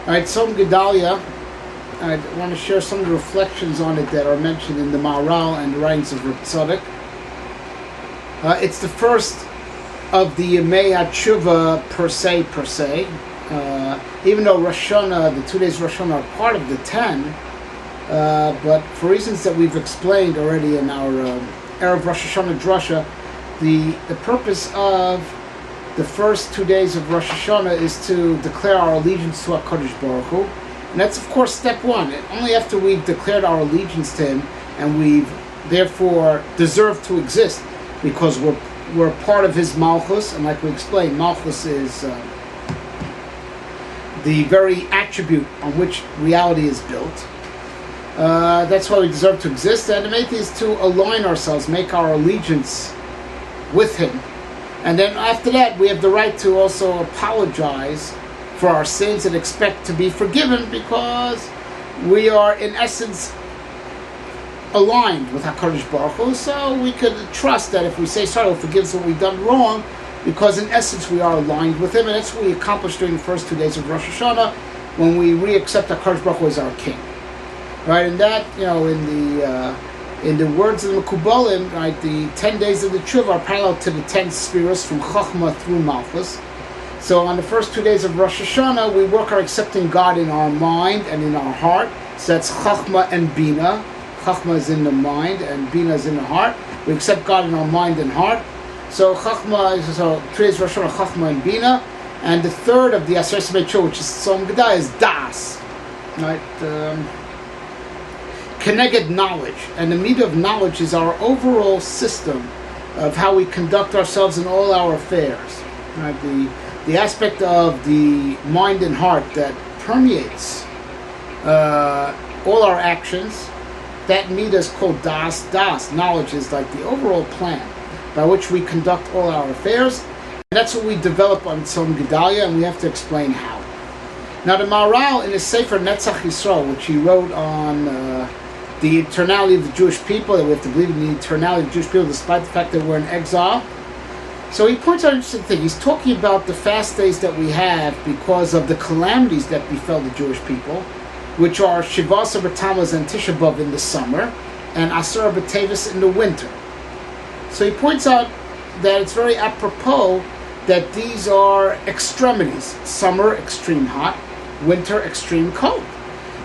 All right, Tzom Gedaliah. I want to share some of the reflections on it that are mentioned in the Maharal and the writings of Reb Tzadok. It's the first of the Yemei HaTshuva per se. Even though Rosh Hashanah, the 2 days of Rosh Hashanah are part of the 10, but for reasons that we've explained already in our Erev Rosh Hashanah Drasha, the purpose of the first 2 days of Rosh Hashanah is to declare our allegiance to HaKadosh Baruch Hu. And that's, of course, step one. Only after we've declared our allegiance to Him and we've therefore deserved to exist because we're part of His Malchus. And like we explained, Malchus is the very attribute on which reality is built. That's why we deserve to exist. And the main thing is to align ourselves, make our allegiance with Him. And then after that, we have the right to also apologize for our sins and expect to be forgiven because we are, in essence, aligned with HaKadosh Baruch Hu. So we could trust that if we say sorry, He'll forgive us what we've done wrong, because in essence we are aligned with Him. And that's what we accomplished during the first 2 days of Rosh Hashanah when we re-accept HaKadosh Baruch Hu as our King. Right, and that, in the words of the Mekubalim, right, the 10 days of the Tshuva are parallel to the 10 spheres from Chachma through Malchus. So on the first 2 days of Rosh Hashanah, we work on accepting God in our mind and in our heart. So that's Chachma and Bina. Chachma is in the mind and Bina is in the heart. We accept God in our mind and heart. So 2 days of Rosh Hashanah, Chachma and Bina. And the third of the Aseret Tshuva, which is Tzom Gedaliah, is Das. Right? Connected knowledge, and the meat of knowledge is our overall system of how we conduct ourselves in all our affairs. Right? The aspect of the mind and heart that permeates all our actions, that meat is called das. Das, knowledge, is like the overall plan by which we conduct all our affairs, and that's what we develop on Tzom Gedaliah, and we have to explain how. Now the Maharal in his Sefer Netzach Yisrael, which he wrote on the eternality of the Jewish people, that we have to believe in the eternality of the Jewish people despite the fact that we're in exile. So he points out an interesting thing. He's talking about the fast days that we have because of the calamities that befell the Jewish people, which are Shivasa B'Tammuz and Tisha B'Av in the summer, and Asura B'Tevis in the winter. So he points out that it's very apropos that these are extremities. Summer, extreme hot. Winter, extreme cold.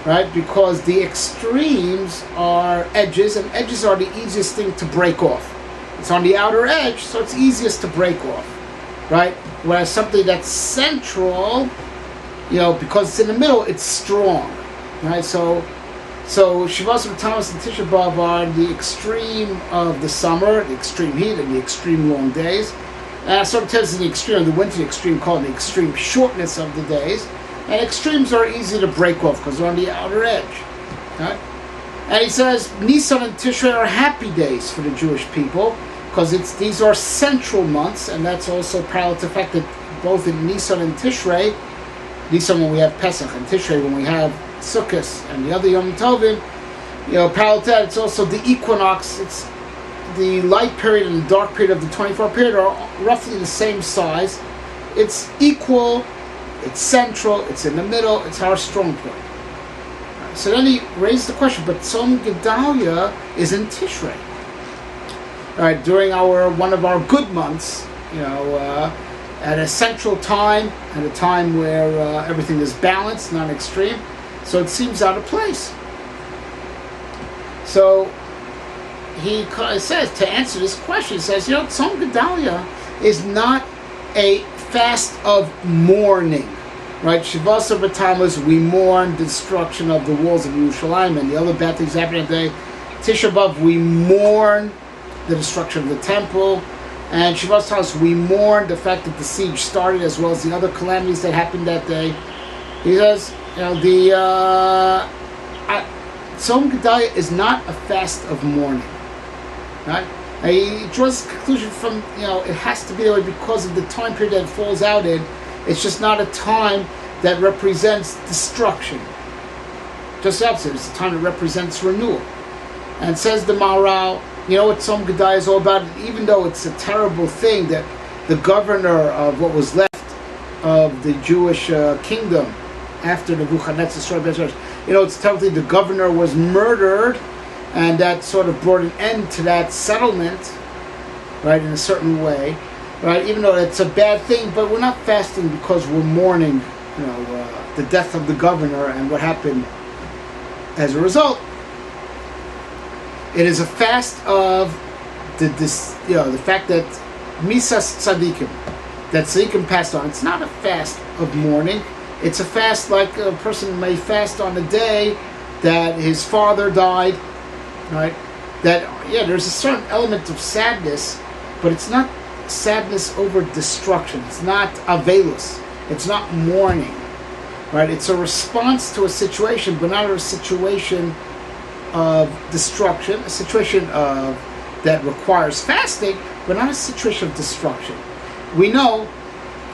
Right, because the extremes are edges, and edges are the easiest thing to break off. It's on the outer edge, so it's easiest to break off, right? Whereas something that's central, because it's in the middle, it's strong, right? So Shivas B'Tammuz and Tisha B'Av are the extreme of the summer, the extreme heat, and the extreme long days. And sometimes in the extreme of the winter, the extreme cold, and the extreme shortness of the days. And extremes are easy to break off because they're on the outer edge. Right? And he says Nisan and Tishrei are happy days for the Jewish people because these are central months, and that's also parallel to the fact that both in Nisan and Tishrei, Nisan when we have Pesach and Tishrei when we have Sukkot and the other Yom Tovim, parallel to that, it's also the equinox. It's the light period and the dark period of the 24 period are roughly the same size. It's equal. It's central, it's in the middle, it's our strong point. Right, so then he raised the question, but Tzom Gedaliah is in Tishrei. Right, during one of our good months, at a central time, at a time where everything is balanced, not extreme, so it seems out of place. So he says, to answer this question, he says, Tzom Gedaliah is not a fast of mourning, right? Shivasa B'Tammuz, we mourn the destruction of the walls of Yerushalayim and the other bad things happening that day. Tisha B'Av, we mourn the destruction of the temple, and Shivasa B'Tammuz, we mourn the fact that the siege started as well as the other calamities that happened that day. He says, Tzom Gedaliah is not a fast of mourning, right? He draws a conclusion from, it has to be that way because of the time period that it falls out in. It's just not a time that represents destruction. Just the opposite. It's a time that represents renewal. And says the Maharal, what Tzom Gedaliah is all about? Even though it's a terrible thing that the governor of what was left of the Jewish kingdom after Nebuchadnezzar destroyed Belshazzar. It's technically the governor was murdered, and that sort of brought an end to that settlement, right, in a certain way, right? Even though it's a bad thing, but we're not fasting because we're mourning, the death of the governor and what happened as a result. It is a fast of the fact that Misas Tzadikim, that Tzadikim passed on. It's not a fast of mourning. It's a fast like a person may fast on the day that his father died, right? There's a certain element of sadness, but it's not sadness over destruction. It's not avelus. It's not mourning, right? It's a response to a situation, but not a situation of destruction, a situation of that requires fasting, but not a situation of destruction. We know,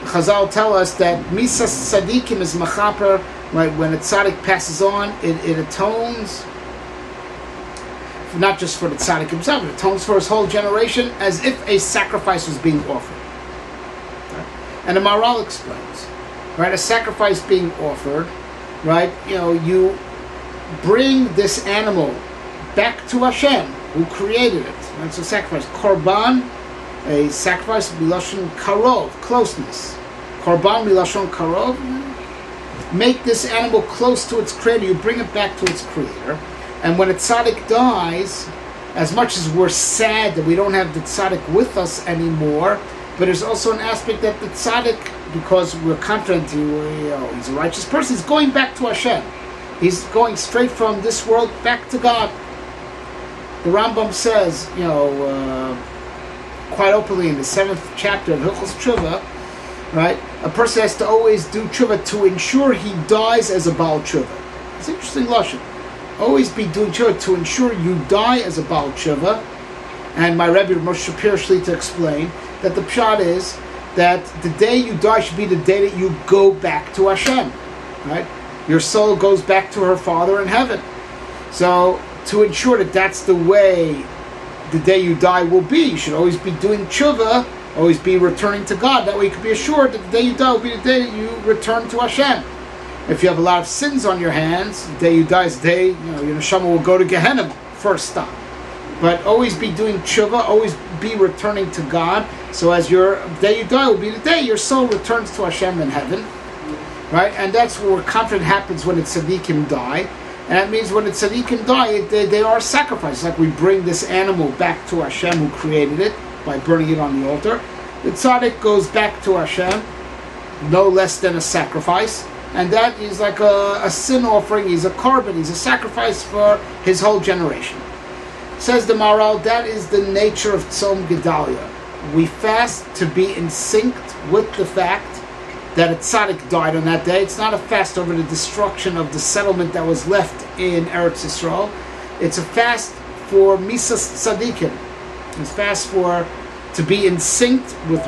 Chazal tell us that Misas Tzadikim is machaper, right? When a tzaddik passes on, it atones, not just for the tzaddik himself, it atones for his whole generation as if a sacrifice was being offered. Right? And the Maharal explains, right? A sacrifice being offered, right? You bring this animal back to Hashem, who created it. That's a sacrifice. Korban, a sacrifice, milashon karov, closeness. Korban milashon karov, make this animal close to its creator. You bring it back to its creator. And when a tzaddik dies, as much as we're sad that we don't have the tzaddik with us anymore, but there's also an aspect that the tzaddik, because we're confident he's a righteous person, he's going back to Hashem. He's going straight from this world back to God. The Rambam says, quite openly in the 7th chapter of Hilchos Tshuva, right? A person has to always do tshuva to ensure he dies as a Baal Tshuva. It's an interesting lashon. Always be doing tshuva to ensure you die as a Baal Tshuva. And my Rebbe Moshe Shapir Shlita explained that the pshat is that the day you die should be the day that you go back to Hashem, right? Your soul goes back to her Father in heaven. So to ensure that that's the way the day you die will be, you should always be doing tshuva, always be returning to God. That way you can be assured that the day you die will be the day that you return to Hashem. If you have a lot of sins on your hands, the day you die is the day, your neshama will go to Gehenna first stop. But always be doing tshuva, always be returning to God. So as your day you die will be the day your soul returns to Hashem in heaven. Right? And that's what we're confident happens when the tzaddikim die. And that means when the tzaddikim die, they are sacrificed. Like we bring this animal back to Hashem who created it by burning it on the altar. The tzaddik goes back to Hashem, no less than a sacrifice. And that is like a sin offering. He's a korban. He's a sacrifice for his whole generation. Says the Maharal, that is the nature of Tzom Gedaliah. We fast to be in sync with the fact that a tzaddik died on that day. It's not a fast over the destruction of the settlement that was left in Eretz Yisrael. It's a fast for Misas Tzadikim. It's fast to be in sync with,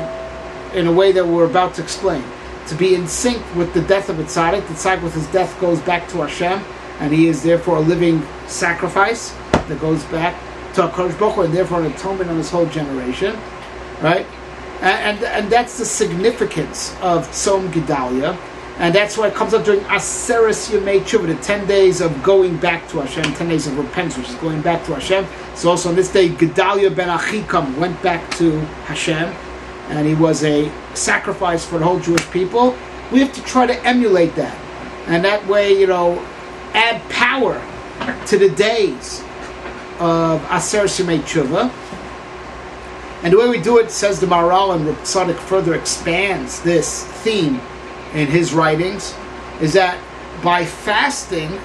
in a way that we're about to explain, to be in sync with the death of a tzaddik. The tzaddik with his death goes back to Hashem, and he is therefore a living sacrifice that goes back to HaKadosh Baruch Hu, and therefore an atonement on his whole generation, right? And that's the significance of Tzom Gedaliah, and that's why it comes up during Aseres Yemei Tshuva, the 10 days of going back to Hashem, 10 days of repentance, which is going back to Hashem. So also on this day, Gedaliah ben Achikam went back to Hashem, and he was a sacrifice for the whole Jewish people. We have to try to emulate that, and that way, add power to the days of Aseres Yemei Tshuva. And the way we do it, says the Maharal, and Reb Tzadok further expands this theme in his writings, is that by fasting,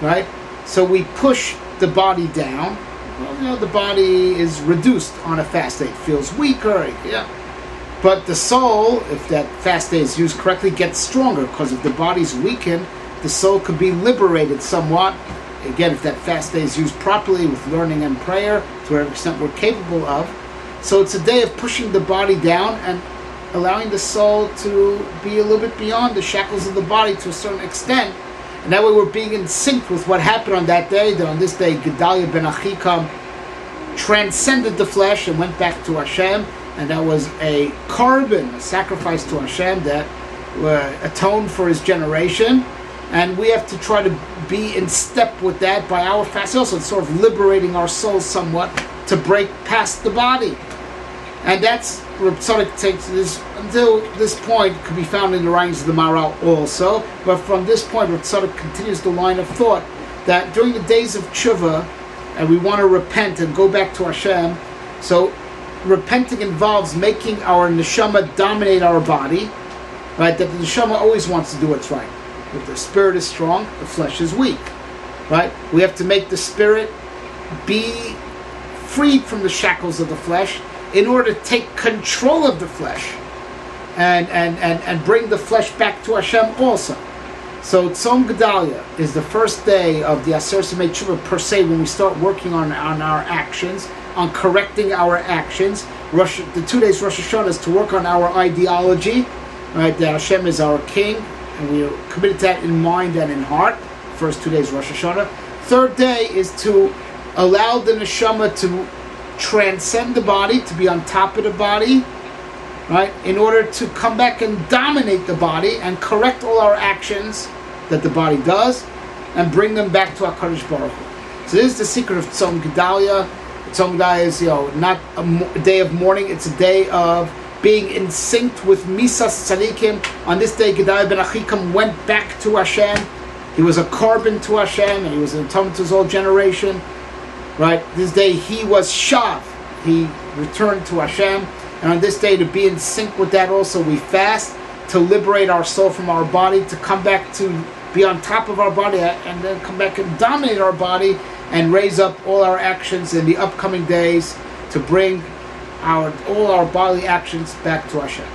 right, so we push the body down. Well, the body is reduced on a fast day. It feels weaker, but the soul, if that fast day is used correctly, gets stronger, because if the body's weakened, the soul could be liberated somewhat. Again, if that fast day is used properly with learning and prayer, to whatever extent we're capable of. So it's a day of pushing the body down and allowing the soul to be a little bit beyond the shackles of the body to a certain extent. And that way we're being in sync with what happened on that day. That on this day, Gedaliah ben Achikam transcended the flesh and went back to Hashem. And that was a korban, a sacrifice to Hashem that atoned for his generation. And we have to try to be in step with that by our fast, also sort of liberating our souls somewhat to break past the body. And that's Reb Tzadok takes this, until this point could be found in the writings of the Maharal also. But from this point, Reb Tzadok continues the line of thought that during the days of tshuva, and we want to repent and go back to Hashem, so repenting involves making our neshama dominate our body, right? That the neshama always wants to do what's right. If the spirit is strong, the flesh is weak, right? We have to make the spirit be freed from the shackles of the flesh in order to take control of the flesh and bring the flesh back to Hashem also. So Tzom Gedaliah is the first day of the Aser Simei Tshuva per se, when we start working on our actions, on correcting our actions. The 2 days Rosh Hashanah is to work on our ideology, right? That Hashem is our king, and we are committed to that in mind and in heart. First 2 days Rosh Hashanah. Third day is to allow the neshama to transcend the body, to be on top of the body, right? In order to come back and dominate the body and correct all our actions that the body does and bring them back to HaKadosh Baruch Hu. So this is the secret of Tzom Gedaliah. Tzom Gedaliah is, not a day of mourning, it's a day of being in sync with Misas Tzadikim. On this day, Gedaliah ben Achikam went back to Hashem. He was a carbon to Hashem, and he was an atonement to his whole generation. Right? This day he was Shav. He returned to Hashem. And on this day, to be in sync with that also, we fast to liberate our soul from our body, to come back to be on top of our body, and then come back and dominate our body and raise up all our actions in the upcoming days to bring all our bodily actions back to Hashem.